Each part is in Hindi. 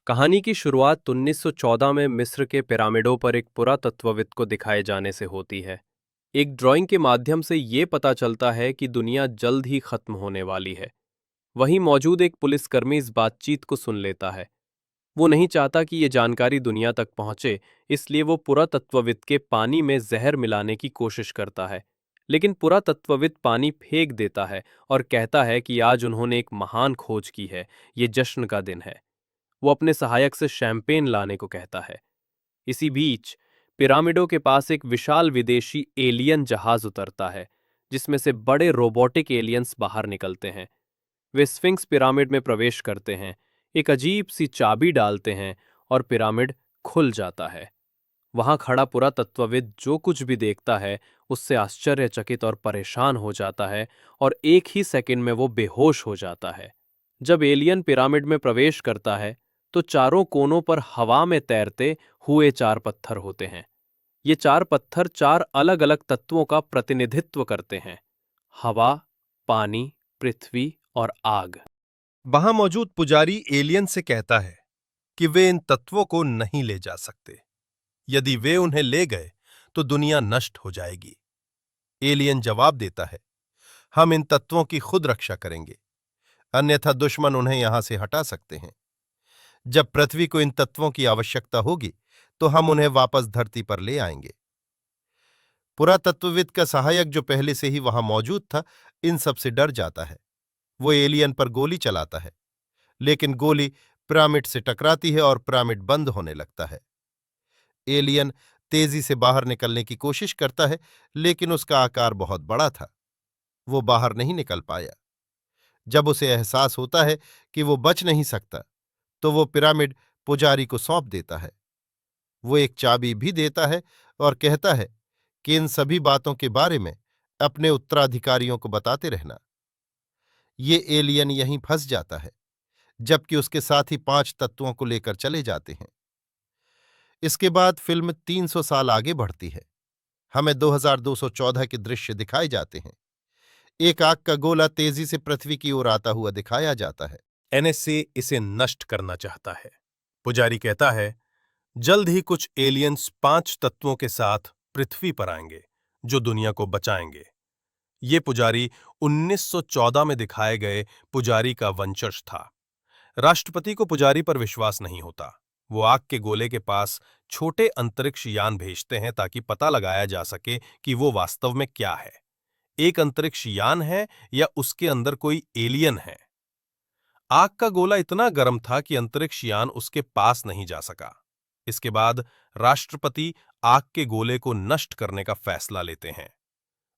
कहानी की शुरुआत 1914 में मिस्र के पिरामिडों पर एक पुरातत्वविद को दिखाए जाने से होती है। एक ड्राइंग के माध्यम से ये पता चलता है कि दुनिया जल्द ही खत्म होने वाली है। वहीं मौजूद एक पुलिसकर्मी इस बातचीत को सुन लेता है। वो नहीं चाहता कि ये जानकारी दुनिया तक पहुंचे, इसलिए वो पुरातत्वविद के पानी में जहर मिलाने की कोशिश करता है। लेकिन पुरातत्वविद पानी फेंक देता है और कहता है कि आज उन्होंने एक महान खोज की है, ये जश्न का दिन है। वो अपने सहायक से शैंपेन लाने को कहता है। इसी बीच पिरामिडों के पास एक विशाल विदेशी एलियन जहाज उतरता है, जिसमें से बड़े रोबोटिक एलियंस बाहर निकलते हैं। वे स्फिंक्स पिरामिड में प्रवेश करते हैं, एक अजीब सी चाबी डालते हैं और पिरामिड खुल जाता है। वहां खड़ा पुरातत्वविद जो कुछ भी देखता है उससे आश्चर्यचकित और परेशान हो जाता है और एक ही सेकंड में वो बेहोश हो जाता है। जब एलियन पिरामिड में प्रवेश करता है तो चारों कोनों पर हवा में तैरते हुए चार पत्थर होते हैं। ये चार पत्थर चार अलग अलग तत्वों का प्रतिनिधित्व करते हैं: हवा, पानी, पृथ्वी और आग। वहां मौजूद पुजारी एलियन से कहता है कि वे इन तत्वों को नहीं ले जा सकते। यदि वे उन्हें ले गए तो दुनिया नष्ट हो जाएगी। एलियन जवाब देता है, हम इन तत्वों की खुद रक्षा करेंगे, अन्यथा दुश्मन उन्हें यहां से हटा सकते हैं। जब पृथ्वी को इन तत्वों की आवश्यकता होगी तो हम उन्हें वापस धरती पर ले आएंगे। पुरातत्वविद का सहायक, जो पहले से ही वहां मौजूद था, इन सब से डर जाता है। वो एलियन पर गोली चलाता है, लेकिन गोली पिरामिड से टकराती है और पिरामिड बंद होने लगता है। एलियन तेजी से बाहर निकलने की कोशिश करता है, लेकिन उसका आकार बहुत बड़ा था। वो बाहर नहीं निकल पाया। जब उसे एहसास होता है कि वो बच नहीं सकता, तो वो पिरामिड पुजारी को सौंप देता है। वो एक चाबी भी देता है और कहता है कि इन सभी बातों के बारे में अपने उत्तराधिकारियों को बताते रहना। ये एलियन यहीं फंस जाता है, जबकि उसके साथी 5 तत्वों को लेकर चले जाते हैं। इसके बाद फिल्म 300 साल आगे बढ़ती है। हमें 2214 के दृश्य दिखाए जाते हैं। एक आग का गोला तेजी से पृथ्वी की ओर आता हुआ दिखाया जाता है। एनएसए इसे नष्ट करना चाहता है। पुजारी कहता है, जल्द ही कुछ एलियंस 5 तत्वों के साथ पृथ्वी पर आएंगे, जो दुनिया को बचाएंगे। ये पुजारी 1914 में दिखाए गए पुजारी का वंशज था। राष्ट्रपति को पुजारी पर विश्वास नहीं होता। वो आग के गोले के पास छोटे अंतरिक्ष यान भेजते हैं ताकि पता लगाया जा सके कि वो वास्तव में क्या है, एक अंतरिक्ष यान है या उसके अंदर कोई एलियन है। आग का गोला इतना गर्म था कि अंतरिक्ष यान उसके पास नहीं जा सका। इसके बाद राष्ट्रपति आग के गोले को नष्ट करने का फैसला लेते हैं।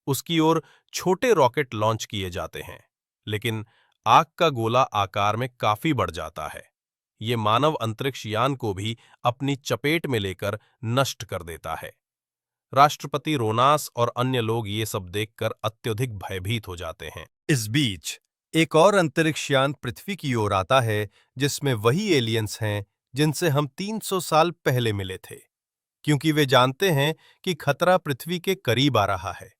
उसकी ओर छोटे रॉकेट लॉन्च किए जाते हैं, लेकिन आग का गोला आकार में काफी बढ़ जाता है। ये मानव अंतरिक्ष यान को भी अपनी चपेट में लेकर नष्ट कर देता है। राष्ट्रपति रोनास और अन्य लोग ये सब देखकर अत्यधिक भयभीत हो जाते हैं। इस बीच एक और अंतरिक्ष यान पृथ्वी की ओर आता है, जिसमें वही एलियंस हैं जिनसे हम 300 साल पहले मिले थे। क्योंकि वे जानते हैं कि खतरा पृथ्वी के करीब आ रहा है,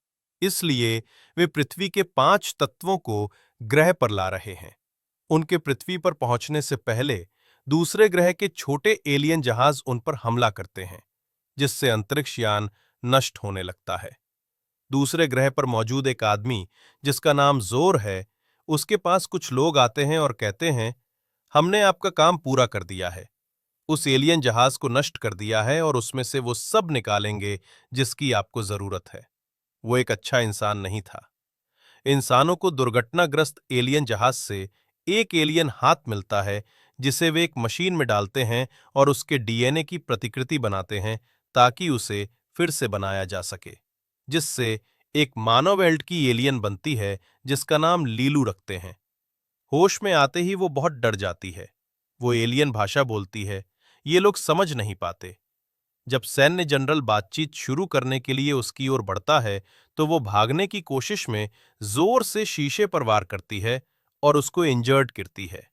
इसलिए वे पृथ्वी के 5 तत्वों को ग्रह पर ला रहे हैं। उनके पृथ्वी पर पहुंचने से पहले दूसरे ग्रह के छोटे एलियन जहाज उन पर हमला करते हैं, जिससे अंतरिक्ष यान नष्ट होने लगता है। दूसरे ग्रह पर मौजूद एक आदमी, जिसका नाम जोर है, उसके पास कुछ लोग आते हैं और कहते हैं, हमने आपका काम पूरा कर दिया है, उस एलियन जहाज को नष्ट कर दिया है और उसमें से वो सब निकालेंगे जिसकी आपको जरूरत है। वो एक अच्छा इंसान नहीं था। इंसानों को दुर्घटनाग्रस्त एलियन जहाज से एक एलियन हाथ मिलता है, जिसे वे एक मशीन में डालते हैं और उसके डीएनए की प्रतिकृति बनाते हैं ताकि उसे फिर से बनाया जा सके, जिससे एक मानव एल्ड की एलियन बनती है जिसका नाम लीलू रखते हैं। होश में आते ही वो बहुत डर जाती है। वो एलियन भाषा बोलती है, ये लोग समझ नहीं पाते। जब सैन्य जनरल बातचीत शुरू करने के लिए उसकी ओर बढ़ता है, तो वो भागने की कोशिश में जोर से शीशे पर वार करती है और उसको इंजर्ड करती है।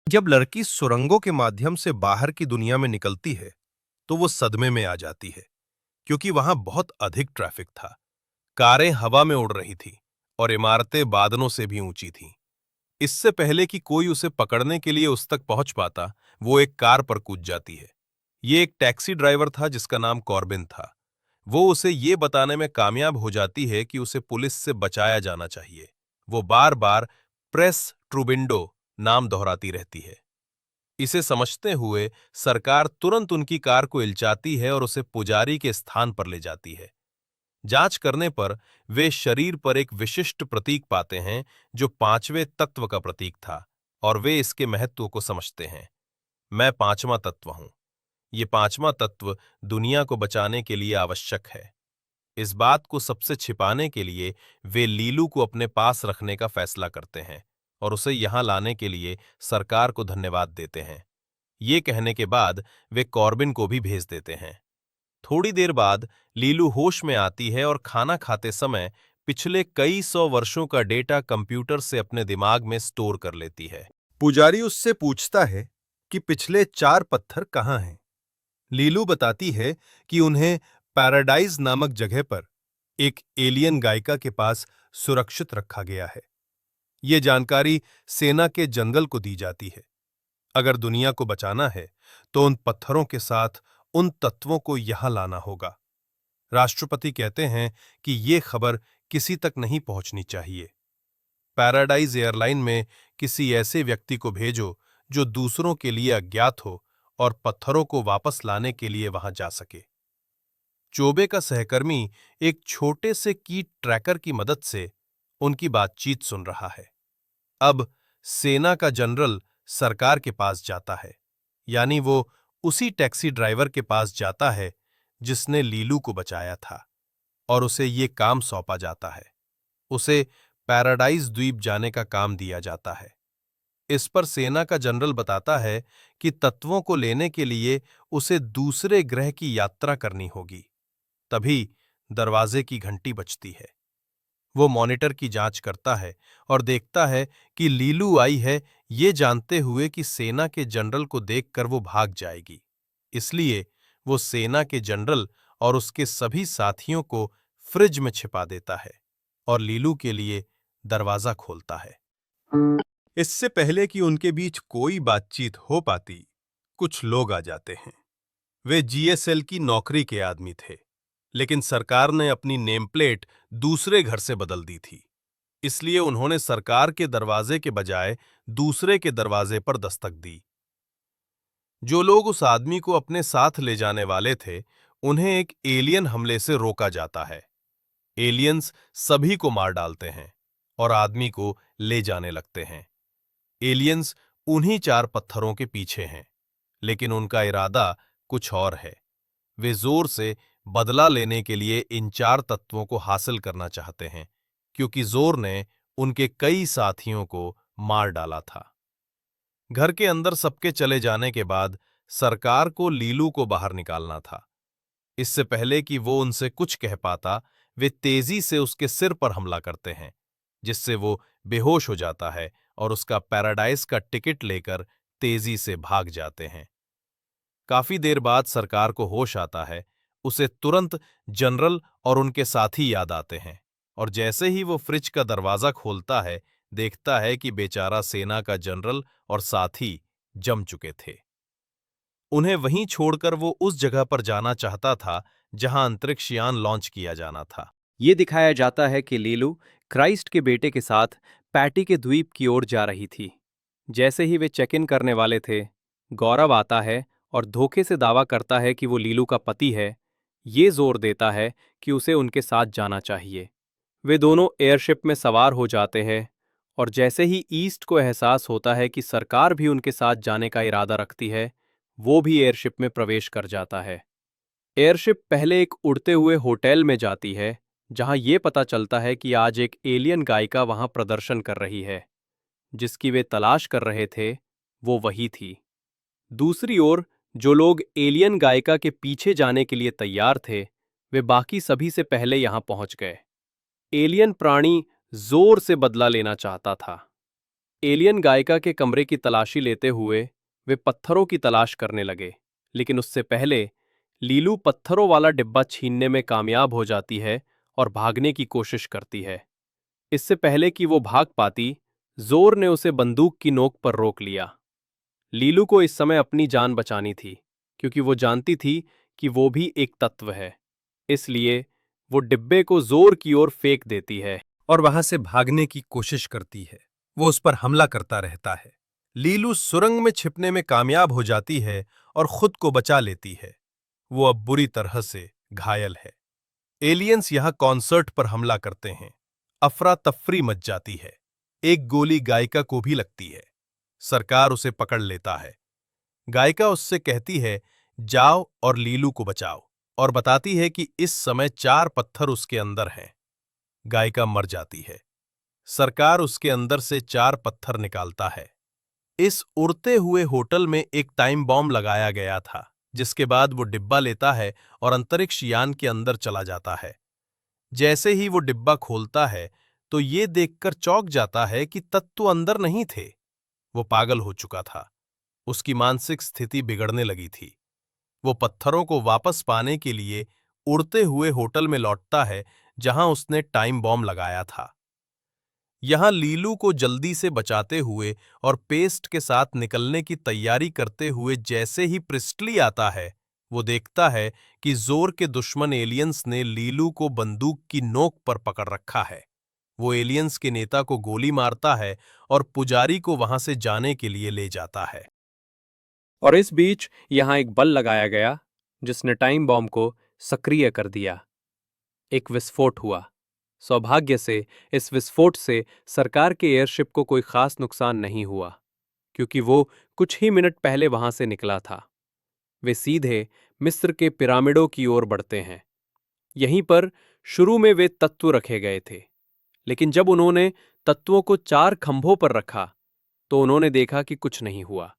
जब लड़की सुरंगों के माध्यम से बाहर की दुनिया में निकलती है, तो वो सदमे में आ जाती है, क्योंकि वहां बहुत अधिक ट्रैफिक था। कारें हवा में उड़ रही थी और इमारतें बादलों से भी ऊंची थीं। इससे पहले कि कोई उसे पकड़ने के लिए उस तक पहुंच पाता, वो एक कार पर कूद जाती है। ये एक टैक्सी ड्राइवर था जिसका नाम कॉर्बिन था। वो उसे ये बताने में कामयाब हो जाती है कि उसे पुलिस से बचाया जाना चाहिए। वो बार बार प्रेस ट्रूबिंडो नाम दोहराती रहती है। इसे समझते हुए सरकार तुरंत उनकी कार को इल्चाती है और उसे पुजारी के स्थान पर ले जाती है। जांच करने पर वे शरीर पर एक विशिष्ट प्रतीक पाते हैं जो पांचवें तत्व का प्रतीक था, और वे इसके महत्व को समझते हैं। मैं पांचवां तत्व हूं। ये पांचवां तत्व दुनिया को बचाने के लिए आवश्यक है। इस बात को सबसे छिपाने के लिए वे लीलू को अपने पास रखने का फैसला करते हैं और उसे यहां लाने के लिए सरकार को धन्यवाद देते हैं। ये कहने के बाद वे कॉर्बिन को भी भेज देते हैं। थोड़ी देर बाद लीलू होश में आती है और खाना खाते समय पिछले कई सौ वर्षों का डेटा कंप्यूटर से अपने दिमाग में स्टोर कर लेती है। पुजारी उससे पूछता है कि पिछले 4 पत्थर कहाँ हैं। लीलू बताती है कि उन्हें पैराडाइज नामक जगह पर एक एलियन गायिका के पास सुरक्षित रखा गया है। ये जानकारी सेना के जनरल को दी जाती है। अगर दुनिया को बचाना है तो उन पत्थरों के साथ उन तत्वों को यहां लाना होगा। राष्ट्रपति कहते हैं कि ये खबर किसी तक नहीं पहुंचनी चाहिए। पैराडाइज एयरलाइन में किसी ऐसे व्यक्ति को भेजो जो दूसरों के लिए अज्ञात हो और पत्थरों को वापस लाने के लिए वहां जा सके। चोबे का सहकर्मी एक छोटे से कीट ट्रैकर की मदद से उनकी बातचीत सुन रहा है। अब सेना का जनरल सरकार के पास जाता है, यानी वो उसी टैक्सी ड्राइवर के पास जाता है जिसने लीलू को बचाया था, और उसे ये काम सौंपा जाता है। उसे पैराडाइज द्वीप जाने का काम दिया जाता है। इस पर सेना का जनरल बताता है कि तत्वों को लेने के लिए उसे दूसरे ग्रह की यात्रा करनी होगी। तभी दरवाजे की घंटी बजती है। वो मॉनिटर की जांच करता है और देखता है कि लीलू आई है, ये जानते हुए कि सेना के जनरल को देखकर वो भाग जाएगी। इसलिए वो सेना के जनरल और उसके सभी साथियों को फ्रिज में छिपा देता है और लीलू के लिए दरवाजा खोलता है। इससे पहले कि उनके बीच कोई बातचीत हो पाती, कुछ लोग आ जाते हैं। वे जीएसएल की नौकरी के आदमी थे, लेकिन सरकार ने अपनी नेम प्लेट दूसरे घर से बदल दी थी। इसलिए उन्होंने सरकार के दरवाजे के बजाय दूसरे के दरवाजे पर दस्तक दी। जो लोग उस आदमी को अपने साथ ले जाने वाले थे, उन्हें एक एलियन हमले से रोका जाता है। एलियंस सभी को मार डालते हैं और आदमी को ले जाने लगते हैं। एलियंस उन्हीं 4 पत्थरों के पीछे हैं, लेकिन उनका इरादा कुछ और है। वे जोर से बदला लेने के लिए इन 4 तत्वों को हासिल करना चाहते हैं, क्योंकि जोर ने उनके कई साथियों को मार डाला था। घर के अंदर सबके चले जाने के बाद सरकार को लीलू को बाहर निकालना था। इससे पहले कि वो उनसे कुछ कह पाता, वे तेजी से उसके सिर पर हमला करते हैं, जिससे वो बेहोश हो जाता है और उसका पैराडाइज का टिकट लेकर तेजी से भाग जाते हैं। काफी देर बाद सरकार को होश आता है। उसे तुरंत जनरल और उनके साथी याद आते हैं, और जैसे ही वो फ्रिज का दरवाजा खोलता है, देखता है कि बेचारा सेना का जनरल और साथी जम चुके थे। उन्हें वहीं छोड़कर वो उस जगह पर जाना चाहता था जहां अंतरिक्ष यान लॉन्च किया जाना था। ये दिखाया जाता है कि लीलू क्राइस्ट के बेटे के साथ पैटी के द्वीप की ओर जा रही थी। जैसे ही वे चेक इन करने वाले थे, गौरव आता है और धोखे से दावा करता है कि वो लीलू का पति है। ये जोर देता है कि उसे उनके साथ जाना चाहिए। वे दोनों एयरशिप में सवार हो जाते हैं, और जैसे ही ईस्ट को एहसास होता है कि सरकार भी उनके साथ जाने का इरादा रखती है, वो भी एयरशिप में प्रवेश कर जाता है। एयरशिप पहले एक उड़ते हुए होटल में जाती है, जहां ये पता चलता है कि आज एक एलियन गायिका वहां प्रदर्शन कर रही है। जिसकी वे तलाश कर रहे थे, वो वही थी। दूसरी ओर जो लोग एलियन गायिका के पीछे जाने के लिए तैयार थे, वे बाकी सभी से पहले यहां पहुंच गए। एलियन प्राणी जोर से बदला लेना चाहता था। एलियन गायिका के कमरे की तलाशी लेते हुए वे पत्थरों की तलाश करने लगे, लेकिन उससे पहले लीलू पत्थरों वाला डिब्बा छीनने में कामयाब हो जाती है और भागने की कोशिश करती है। इससे पहले कि वो भाग पाती, जोर ने उसे बंदूक की नोक पर रोक लिया। लीलू को इस समय अपनी जान बचानी थी, क्योंकि वो जानती थी कि वो भी एक तत्व है। इसलिए वो डिब्बे को जोर की ओर फेंक देती है और वहां से भागने की कोशिश करती है। वो उस पर हमला करता रहता है। लीलू सुरंग में छिपने में कामयाब हो जाती है और खुद को बचा लेती है। वो अब बुरी तरह से घायल है। एलियंस यहां कॉन्सर्ट पर हमला करते हैं। अफरा तफरी मच जाती है। एक गोली गायिका को भी लगती है। सरकार उसे पकड़ लेता है। गायिका उससे कहती है, जाओ और लीलू को बचाओ, और बताती है कि इस समय 4 पत्थर उसके अंदर हैं। गायिका मर जाती है। सरकार उसके अंदर से 4 पत्थर निकालता है। इस उड़ते हुए होटल में एक टाइम बॉम्ब लगाया गया था, जिसके बाद वो डिब्बा लेता है और अंतरिक्ष यान के अंदर चला जाता है। जैसे ही वो डिब्बा खोलता है, तो ये देखकर चौंक जाता है कि तत्व अंदर नहीं थे। वो पागल हो चुका था। उसकी मानसिक स्थिति बिगड़ने लगी थी। वो पत्थरों को वापस पाने के लिए उड़ते हुए होटल में लौटता है, जहां उसने टाइम बॉम्ब लगाया था। यहां लीलू को जल्दी से बचाते हुए और पेस्ट के साथ निकलने की तैयारी करते हुए जैसे ही प्रिस्टली आता है, वो देखता है कि जोर के दुश्मन एलियंस ने लीलू को बंदूक की नोक पर पकड़ रखा है। वो एलियंस के नेता को गोली मारता है और पुजारी को वहां से जाने के लिए ले जाता है। और इस बीच यहां एक बल लगाया गया, जिसने टाइम बॉम्ब को सक्रिय कर दिया। एक विस्फोट हुआ। सौभाग्य से इस विस्फोट से सरकार के एयरशिप को कोई खास नुकसान नहीं हुआ, क्योंकि वो कुछ ही मिनट पहले वहां से निकला था। वे सीधे मिस्र के पिरामिडों की ओर बढ़ते हैं। यहीं पर शुरू में वे तत्व रखे गए थे, लेकिन जब उन्होंने तत्वों को 4 खंभों पर रखा, तो उन्होंने देखा कि कुछ नहीं हुआ।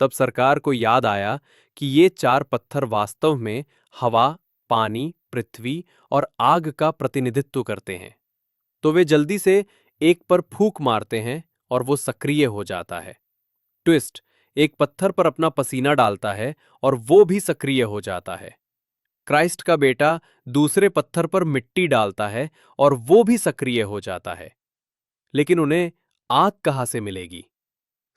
तब सरकार को याद आया कि ये 4 पत्थर वास्तव में हवा, पानी, पृथ्वी और आग का प्रतिनिधित्व करते हैं। तो वे जल्दी से एक पर फूंक मारते हैं और वो सक्रिय हो जाता है। ट्विस्ट, एक पत्थर पर अपना पसीना डालता है और वो भी सक्रिय हो जाता है। क्राइस्ट का बेटा दूसरे पत्थर पर मिट्टी डालता है और वो भी सक्रिय हो जाता है। लेकिन उन्हें आग कहां से मिलेगी?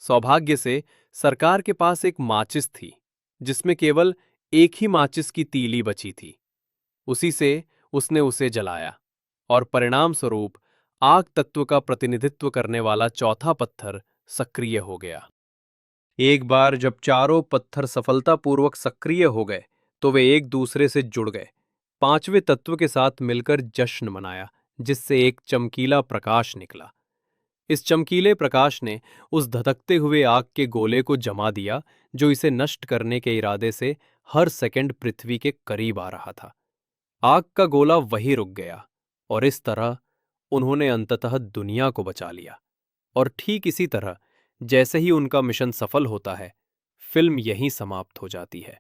सौभाग्य से सरकार के पास एक माचिस थी, जिसमें केवल एक ही माचिस की तीली बची थी। उसी से उसने उसे जलाया, और परिणाम स्वरूप आग तत्व का प्रतिनिधित्व करने वाला चौथा पत्थर सक्रिय हो गया। एक बार जब चारों पत्थर सफलतापूर्वक सक्रिय हो गए, तो वे एक दूसरे से जुड़ गए। 5वें तत्व के साथ मिलकर जश्न मनाया, जिससे एक चमकीला प्रकाश निकला। इस चमकीले प्रकाश ने उस धधकते हुए आग के गोले को जमा दिया, जो इसे नष्ट करने के इरादे से हर सेकंड पृथ्वी के करीब आ रहा था। आग का गोला वहीं रुक गया, और इस तरह उन्होंने अंततः दुनिया को बचा लिया। और ठीक इसी तरह जैसे ही उनका मिशन सफल होता है, फिल्म यहीं समाप्त हो जाती है।